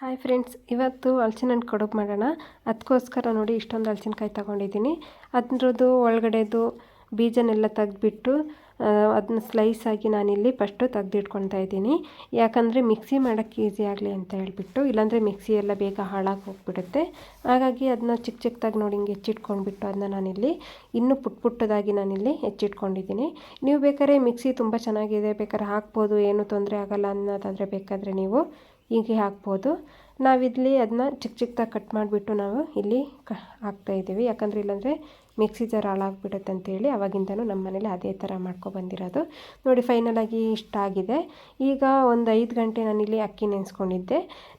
Hi friends, ಇವತ್ತು ಹಲಸಿನ ಹಣ್ಣು ಕಡುಬು ಮಾಡೋಣ. ಅದಕ್ಕೋಸ್ಕರ ನೋಡಿ ಇಷ್ಟೊಂದು ಹಲಸಿನಕಾಯಿ ತೊಗೊಂಡಿದ್ದೀನಿ. ಅದರದ್ದು ಒಳಗಡೆದು ಬೀಜನೆಲ್ಲ ತೆಗೆದ್ಬಿಟ್ಟು ಅದನ್ನ ಸ್ಲೈಸ್ ಆಗಿ ನಾನಿಲ್ಲಿ ಫಸ್ಟು ತೆಗೆದಿಟ್ಕೊತಾ ಇದ್ದೀನಿ. ಯಾಕಂದರೆ ಮಿಕ್ಸಿ ಮಾಡೋಕ್ಕೆ ಈಸಿ ಆಗಲಿ ಅಂತ ಹೇಳಿಬಿಟ್ಟು, ಇಲ್ಲಾಂದರೆ ಮಿಕ್ಸಿ ಎಲ್ಲ ಬೇಗ ಹಾಳಾಗಿ ಹೋಗಿಬಿಡುತ್ತೆ. ಹಾಗಾಗಿ ಅದನ್ನ ಚಿಕ್ಕ ಚಿಕ್ಕದಾಗಿ ನೋಡಿ ಹಿಂಗೆ ಹೆಚ್ಚಿಟ್ಕೊಂಡ್ಬಿಟ್ಟು ಅದನ್ನ ನಾನಿಲ್ಲಿ ಇನ್ನೂ ಪುಟ್ಟದಾಗಿ ನಾನಿಲ್ಲಿ ಹೆಚ್ಚಿಟ್ಕೊಂಡಿದ್ದೀನಿ. ನೀವು ಬೇಕಾದ್ರೆ ಮಿಕ್ಸಿ ತುಂಬ ಚೆನ್ನಾಗಿದೆ, ಬೇಕಾದ್ರೆ ಹಾಕ್ಬೋದು, ಏನೂ ತೊಂದರೆ ಆಗೋಲ್ಲ ಅನ್ನೋದಾದರೆ ಬೇಕಾದರೆ ನೀವು ಹೀಗೆ ಹಾಕ್ಬೋದು. ನಾವಿಲ್ಲಿ ಅದನ್ನ ಚಿಕ್ಕ ಚಿಕ್ಕದಾಗಿ ಕಟ್ ಮಾಡಿಬಿಟ್ಟು ನಾವು ಇಲ್ಲಿ ಹಾಕ್ತಾಯಿದ್ದೀವಿ. ಯಾಕಂದರೆ ಇಲ್ಲಾಂದರೆ ಮಿಕ್ಸಿ ಜಾರ್ ಹಾಳಾಗ್ಬಿಡುತ್ತೆ ಅಂತೇಳಿ ಅವಾಗಿಂದನೂ ನಮ್ಮ ಮನೇಲಿ ಅದೇ ಥರ ಮಾಡ್ಕೊಬಂದಿರೋದು. ನೋಡಿ ಫೈನಲಾಗಿ ಇಷ್ಟ ಆಗಿದೆ. ಈಗ ಒಂದು 5 ಗಂಟೆ ನಾನಿಲ್ಲಿ ಅಕ್ಕಿ ನೆನೆಸ್ಕೊಂಡಿದ್ದೆ.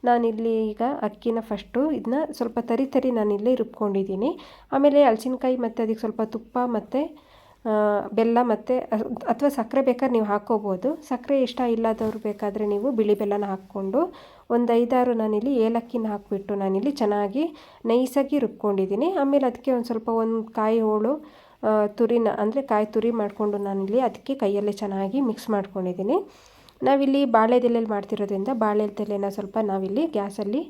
ನಾನಿಲ್ಲಿ ಈಗ ಅಕ್ಕಿನ ಫಸ್ಟು ಇದನ್ನ ಸ್ವಲ್ಪ ತರಿ ನಾನಿಲ್ಲಿ ರುಬ್ಕೊಂಡಿದ್ದೀನಿ. ಆಮೇಲೆ ಹಲಸಿನಕಾಯಿ ಮತ್ತು ಅದಕ್ಕೆ ಸ್ವಲ್ಪ ತುಪ್ಪ ಮತ್ತು ಬೆಲ್ಲ ಮತ್ತು ಅಥವಾ ಸಕ್ಕರೆ ಬೇಕಾದ್ರೆ ನೀವು ಹಾಕ್ಕೋಬೋದು. ಸಕ್ಕರೆ ಇಷ್ಟ ಇಲ್ಲದವ್ರು ಬೇಕಾದರೆ ನೀವು ಬಿಳಿ ಬೆಲ್ಲನ ಹಾಕ್ಕೊಂಡು ಒಂದು 5-6 ನಾನಿಲ್ಲಿ ಏಲಕ್ಕಿನ ಹಾಕಿಬಿಟ್ಟು ನಾನಿಲ್ಲಿ ಚೆನ್ನಾಗಿ ನೈಸಾಗಿ ರುಬ್ಕೊಂಡಿದ್ದೀನಿ. ಆಮೇಲೆ ಅದಕ್ಕೆ ಒಂದು ಕಾಯಿ ಹೋಳು ತುರಿನ ಅಂದರೆ ಕಾಯಿ ತುರಿ ಮಾಡಿಕೊಂಡು ನಾನಿಲ್ಲಿ ಅದಕ್ಕೆ ಕೈಯಲ್ಲೇ ಚೆನ್ನಾಗಿ ಮಿಕ್ಸ್ ಮಾಡ್ಕೊಂಡಿದ್ದೀನಿ. ನಾವಿಲ್ಲಿ ಬಾಳೆದೆಲೆಯಲ್ಲಿ ಮಾಡ್ತಿರೋದ್ರಿಂದ ಬಾಳೆದೆಲೆನ ಸ್ವಲ್ಪ ನಾವಿಲ್ಲಿ ಗ್ಯಾಸಲ್ಲಿ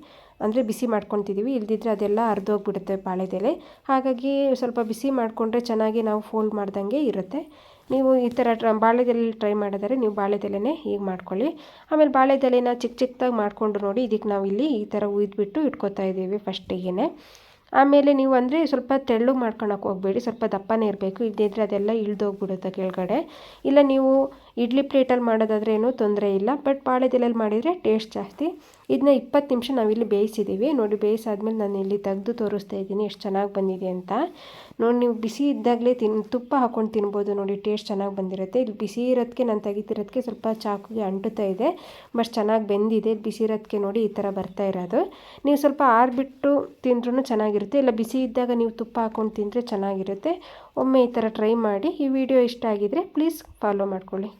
ಅಂದರೆ ಬಿಸಿ ಮಾಡ್ಕೊತಿದ್ದೀವಿ. ಇಲ್ದಿದ್ರೆ ಅದೆಲ್ಲ ಅರ್ಧೋಗ್ಬಿಡುತ್ತೆ ಬಾಳೆದೆಲೆ. ಹಾಗಾಗಿ ಸ್ವಲ್ಪ ಬಿಸಿ ಮಾಡಿಕೊಂಡ್ರೆ ಚೆನ್ನಾಗಿ ನಾವು ಫೋಲ್ಡ್ ಮಾಡ್ದಂಗೆ ಇರುತ್ತೆ. ನೀವು ಈ ಥರ ಬಾಳೆದೆಲೆಯಲ್ಲಿ ಟ್ರೈ ಮಾಡಿದರೆ ನೀವು ಬಾಳೆದೆಲೆನೇ ಹೀಗೆ ಮಾಡ್ಕೊಳ್ಳಿ. ಆಮೇಲೆ ಬಾಳೆದೆಲೆನ ಚಿಕ್ಕ ಚಿಕ್ಕದಾಗಿ ಮಾಡಿಕೊಂಡು ನೋಡಿ ಇದಕ್ಕೆ ನಾವಿಲ್ಲಿ ಈ ಥರ ಉಯ್ದುಬಿಟ್ಟು ಇಟ್ಕೊತಾ ಇದ್ದೀವಿ ಫಸ್ಟಿಗೆ. ಆಮೇಲೆ ನೀವು ಅಂದರೆ ಸ್ವಲ್ಪ ತೆಳ್ಳಗೆ ಮಾಡ್ಕೊಳಕ್ಕೆ ಹೋಗಬೇಡಿ, ಸ್ವಲ್ಪ ದಪ್ಪನೇ ಇರಬೇಕು. ಇದ್ದಿದ್ರೆ ಅದೆಲ್ಲ ಇಳ್ದೋಗ್ಬಿಡುತ್ತೆ ಕೆಳಗಡೆ. ಇಲ್ಲ ನೀವು ಇಡ್ಲಿ ಪ್ಲೇಟಲ್ಲಿ ಮಾಡೋದಾದ್ರೆ ಏನೂ ತೊಂದರೆ ಇಲ್ಲ, ಬಟ್ ಬಾಳೆದೆಲೆಯಲ್ಲಿ ಮಾಡಿದರೆ ಟೇಸ್ಟ್ ಜಾಸ್ತಿ. ಇದನ್ನ 20 ನಿಮಿಷ ನಾವಿಲ್ಲಿ ಬೇಯಿಸಿದ್ದೀವಿ. ನೋಡಿ ಬೇಯಿಸಾದ್ಮೇಲೆ ನಾನು ಇಲ್ಲಿ ತೆಗೆದು ತೋರಿಸ್ತಾ ಇದ್ದೀನಿ ಎಷ್ಟು ಚೆನ್ನಾಗಿ ಬಂದಿದೆ ಅಂತ. ನೋಡಿ ನೀವು ಬಿಸಿ ಇದ್ದಾಗಲೇ ತುಪ್ಪ ಹಾಕ್ಕೊಂಡು ತಿನ್ಬೋದು. ನೋಡಿ ಟೇಸ್ಟ್ ಚೆನ್ನಾಗಿ ಬಂದಿರುತ್ತೆ. ಇಲ್ಲಿ ಬಿಸಿ ಇರೋದಕ್ಕೆ ನಾನು ತೆಗಿತಿರೋದಕ್ಕೆ ಸ್ವಲ್ಪ ಚಾಕುಗೆ ಅಂಟುತ್ತಾ ಇದೆ, ಬಟ್ ಚೆನ್ನಾಗಿ ಬೆಂದಿದೆ. ಬಿಸಿ ಇರೋದಕ್ಕೆ ನೋಡಿ ಈ ಥರ ಬರ್ತಾ ಇರೋದು. ನೀವು ಸ್ವಲ್ಪ ಆರಿಬಿಟ್ಟು ತಿಂದ್ರೂ ಚೆನ್ನಾಗಿರುತ್ತೆ, ಇಲ್ಲ ಬಿಸಿ ಇದ್ದಾಗ ನೀವು ತುಪ್ಪ ಹಾಕ್ಕೊಂಡು ತಿಂದರೆ ಚೆನ್ನಾಗಿರುತ್ತೆ. ಒಮ್ಮೆ ಈ ಥರ ಟ್ರೈ ಮಾಡಿ. ಈ ವಿಡಿಯೋ ಇಷ್ಟ ಆಗಿದರೆ ಪ್ಲೀಸ್ ಫಾಲೋ ಮಾಡ್ಕೊಳ್ಳಿ.